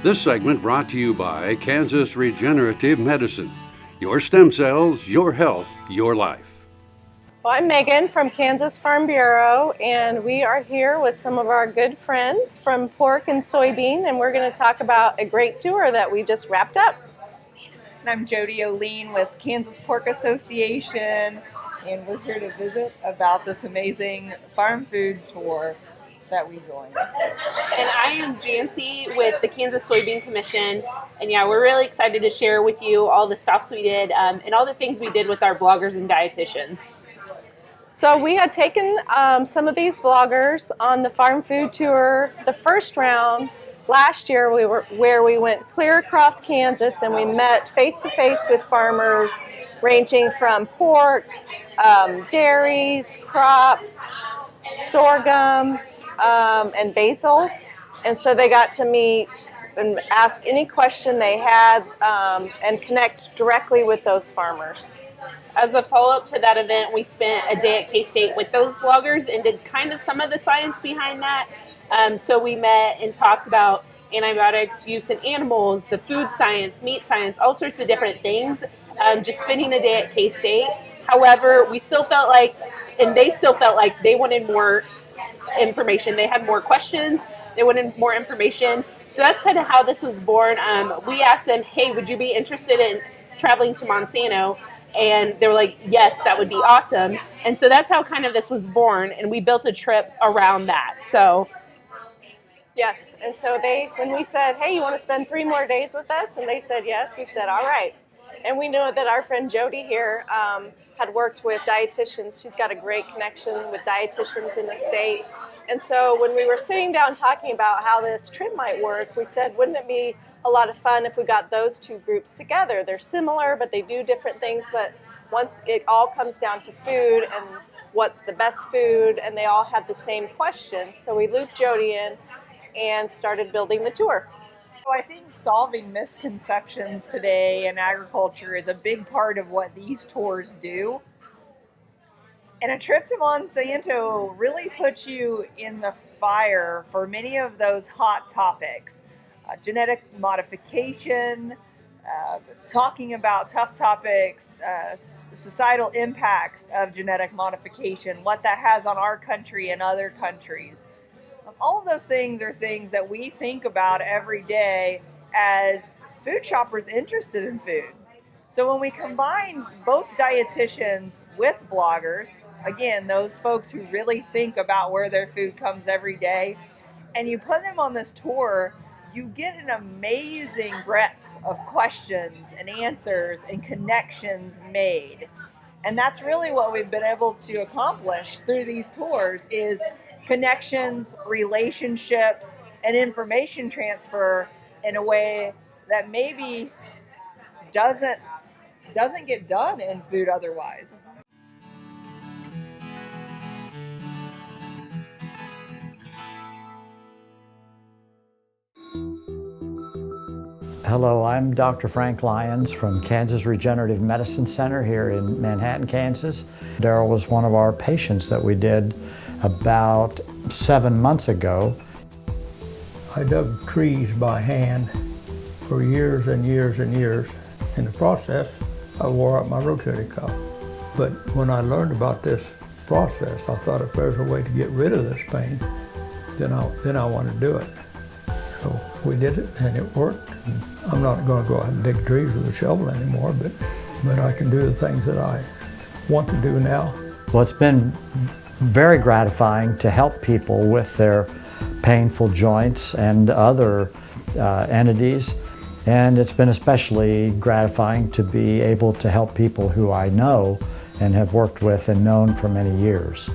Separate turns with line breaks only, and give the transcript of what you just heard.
This segment brought to you by Kansas Regenerative Medicine. Your stem cells, your health, your life.
Well, I'm Meagan from Kansas Farm Bureau, and we are here with some of our good friends from Pork and Soybean, and we're going to talk about a great tour that we just wrapped up.
And I'm Jodi Oleen with Kansas Pork Association, and we're here to visit about this amazing farm food tour that we joined.
And I am Jancey with the Kansas Soybean Commission, and yeah, we're really excited to share with you all the stops we did and all the things we did with our bloggers and dietitians.
So we had taken some of these bloggers on the farm food tour, the first round last year, where we went clear across Kansas and we met face-to-face with farmers ranging from pork, dairies, crops, sorghum, and basil. And so they got to meet and ask any question they had and connect directly with those farmers.
As a follow-up to that event, we spent a day at K-State with those bloggers and did kind of some of the science behind that. So we met and talked about antibiotics use in animals, the food science, meat science, all sorts of different things, just spending a day at K-State. However, we still felt like, and they still felt like they wanted more information. They had more questions. They wanted more information. So that's kind of how this was born. We asked them, hey, would you be interested in traveling to Monsanto? And they were like, yes, that would be awesome. And so that's how kind of this was born. And we built a trip around that. So
yes, and so when we said, hey, you want to spend 3 more days with us? And they said yes, we said, all right. And we know that our friend Jodi here had worked with dietitians. She's got a great connection with dietitians in the state. And so when we were sitting down talking about how this trip might work, we said, wouldn't it be a lot of fun if we got those two groups together? They're similar, but they do different things. But once it all comes down to food and what's the best food, and they all had the same questions. So we looped Jodi in and started building the tour.
So I think solving misconceptions today in agriculture is a big part of what these tours do. And a trip to Monsanto really puts you in the fire for many of those hot topics. Genetic modification, talking about tough topics, societal impacts of genetic modification, what that has on our country and other countries. All of those things are things that we think about every day as food shoppers interested in food. So when we combine both dietitians with bloggers, again, those folks who really think about where their food comes every day, and you put them on this tour, you get an amazing breadth of questions and answers and connections made. And that's really what we've been able to accomplish through these tours is connections, relationships, and information transfer in a way that maybe doesn't get done in food otherwise.
Hello, I'm Dr. Frank Lyons from Kansas Regenerative Medicine Center here in Manhattan, Kansas. Daryl was one of our patients that we did about 7 months ago.
I dug trees by hand for years and years and years. In the process, I wore out my rotator cuff. But when I learned about this process, I thought if there's a way to get rid of this pain, then I want to do it. So we did it and it worked. And I'm not going to go out and dig trees with a shovel anymore, but I can do the things that I want to do now.
Well, it's been very gratifying to help people with their painful joints and other entities. And it's been especially gratifying to be able to help people who I know and have worked with and known for many years.